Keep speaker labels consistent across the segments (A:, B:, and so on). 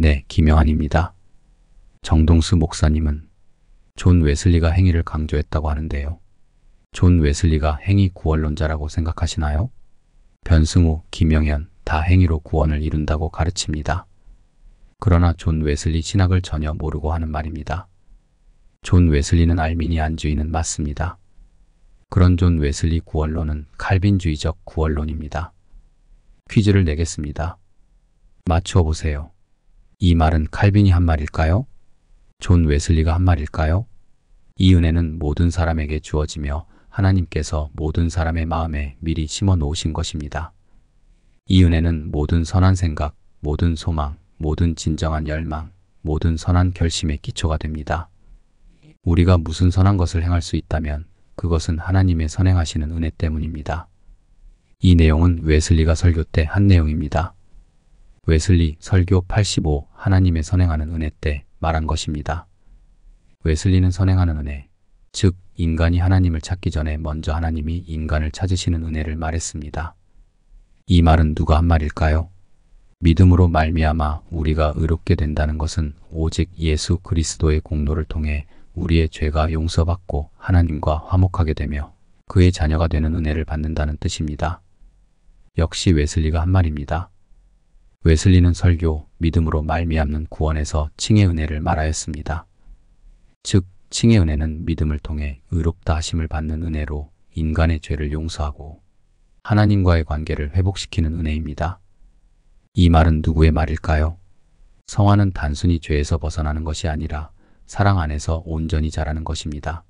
A: 네, 김영환입니다. 정동수 목사님은 존 웨슬리가 행위를 강조했다고 하는데요. 존 웨슬리가 행위 구원론자라고 생각하시나요? 변승우, 김영현 다 행위로 구원을 이룬다고 가르칩니다. 그러나 존 웨슬리 신학을 전혀 모르고 하는 말입니다. 존 웨슬리는 알미니안주의는 맞습니다. 그런 존 웨슬리 구원론은 칼빈주의적 구원론입니다. 퀴즈를 내겠습니다. 맞추어 보세요. 이 말은 칼빈이 한 말일까요? 존 웨슬리가 한 말일까요? 이 은혜는 모든 사람에게 주어지며 하나님께서 모든 사람의 마음에 미리 심어 놓으신 것입니다. 이 은혜는 모든 선한 생각, 모든 소망, 모든 진정한 열망, 모든 선한 결심의 기초가 됩니다. 우리가 무슨 선한 것을 행할 수 있다면 그것은 하나님의 선행하시는 은혜 때문입니다. 이 내용은 웨슬리가 설교 때 한 내용입니다. 웨슬리 설교 85 하나님의 선행하는 은혜 때 말한 것입니다. 웨슬리는 선행하는 은혜, 즉 인간이 하나님을 찾기 전에 먼저 하나님이 인간을 찾으시는 은혜를 말했습니다. 이 말은 누가 한 말일까요? 믿음으로 말미암아 우리가 의롭게 된다는 것은 오직 예수 그리스도의 공로를 통해 우리의 죄가 용서받고 하나님과 화목하게 되며 그의 자녀가 되는 은혜를 받는다는 뜻입니다. 역시 웨슬리가 한 말입니다. 웨슬리는 설교 믿음으로 말미암는 구원에서 칭의 은혜를 말하였습니다. 즉 칭의 은혜는 믿음을 통해 의롭다 하심을 받는 은혜로 인간의 죄를 용서하고 하나님과의 관계를 회복시키는 은혜입니다. 이 말은 누구의 말일까요? 성화는 단순히 죄에서 벗어나는 것이 아니라 사랑 안에서 온전히 자라는 것입니다.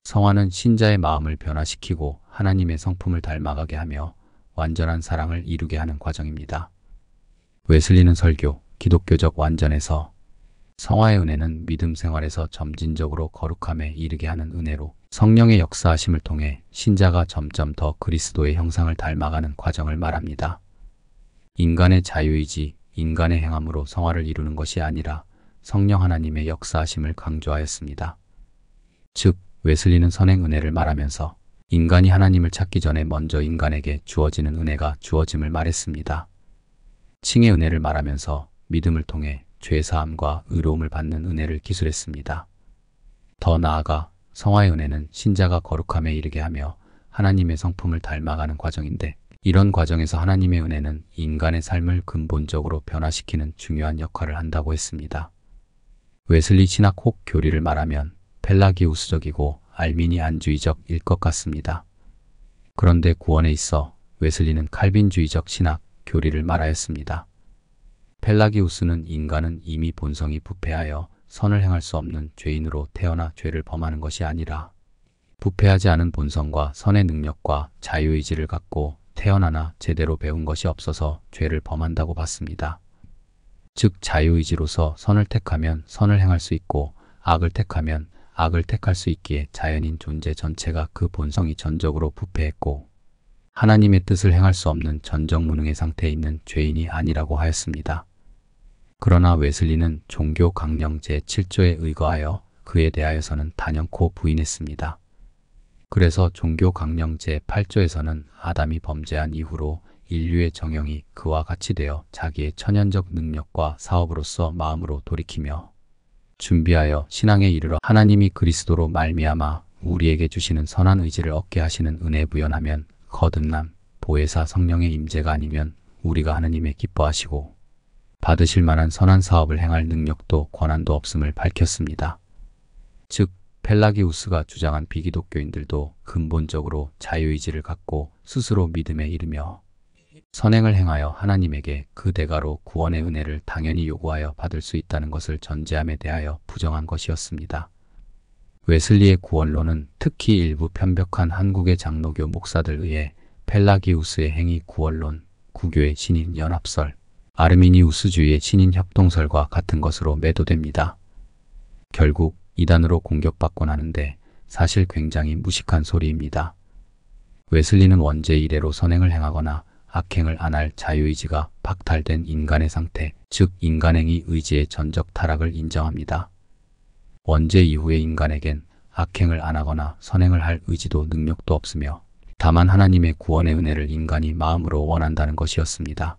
A: 성화는 신자의 마음을 변화시키고 하나님의 성품을 닮아가게 하며 완전한 사랑을 이루게 하는 과정입니다. 웨슬리는 설교, 기독교적 완전에서 성화의 은혜는 믿음 생활에서 점진적으로 거룩함에 이르게 하는 은혜로 성령의 역사하심을 통해 신자가 점점 더 그리스도의 형상을 닮아가는 과정을 말합니다. 인간의 자유의지, 인간의 행함으로 성화를 이루는 것이 아니라 성령 하나님의 역사하심을 강조하였습니다. 즉, 웨슬리는 선행 은혜를 말하면서 인간이 하나님을 찾기 전에 먼저 인간에게 주어지는 은혜가 주어짐을 말했습니다. 칭의 은혜를 말하면서 믿음을 통해 죄사함과 의로움을 받는 은혜를 기술했습니다. 더 나아가 성화의 은혜는 신자가 거룩함에 이르게 하며 하나님의 성품을 닮아가는 과정인데 이런 과정에서 하나님의 은혜는 인간의 삶을 근본적으로 변화시키는 중요한 역할을 한다고 했습니다. 웨슬리 신학 혹 교리를 말하면 펠라기우스적이고 알미니안주의적일 것 같습니다. 그런데 구원에 있어 웨슬리는 칼빈주의적 신학 교리를 말하였습니다. 펠라기우스는 인간은 이미 본성이 부패하여 선을 행할 수 없는 죄인으로 태어나 죄를 범하는 것이 아니라 부패하지 않은 본성과 선의 능력과 자유의지를 갖고 태어나나 제대로 배운 것이 없어서 죄를 범한다고 봤습니다. 즉 자유의지로서 선을 택하면 선을 행할 수 있고 악을 택하면 악을 택할 수 있기에 자연인 존재 전체가 그 본성이 전적으로 부패했고 하나님의 뜻을 행할 수 없는 전적무능의 상태에 있는 죄인이 아니라고 하였습니다. 그러나 웨슬리는 종교 강령 제7조에 의거하여 그에 대하여서는 단연코 부인했습니다. 그래서 종교 강령 제8조에서는 아담이 범죄한 이후로 인류의 정형이 그와 같이 되어 자기의 천연적 능력과 사업으로서 마음으로 돌이키며 준비하여 신앙에 이르러 하나님이 그리스도로 말미암아 우리에게 주시는 선한 의지를 얻게 하시는 은혜 부연하면 거듭남, 보혜사 성령의 임재가 아니면 우리가 하나님의 기뻐하시고 받으실 만한 선한 사업을 행할 능력도 권한도 없음을 밝혔습니다. 즉 펠라기우스가 주장한 비기독교인들도 근본적으로 자유의지를 갖고 스스로 믿음에 이르며 선행을 행하여 하나님에게 그 대가로 구원의 은혜를 당연히 요구하여 받을 수 있다는 것을 전제함에 대하여 부정한 것이었습니다. 웨슬리의 구원론은 특히 일부 편벽한 한국의 장로교 목사들 의해 펠라기우스의 행위 구원론, 구교의 신인 연합설, 아르미니우스주의의 신인 협동설과 같은 것으로 매도됩니다. 결국 이단으로 공격받곤 하는데 사실 굉장히 무식한 소리입니다. 웨슬리는 원죄 이래로 선행을 행하거나 악행을 안 할 자유의지가 박탈된 인간의 상태, 즉 인간행위 의지의 전적 타락을 인정합니다. 원죄 이후의 인간에겐 악행을 안 하거나 선행을 할 의지도 능력도 없으며 다만 하나님의 구원의 은혜를 인간이 마음으로 원한다는 것이었습니다.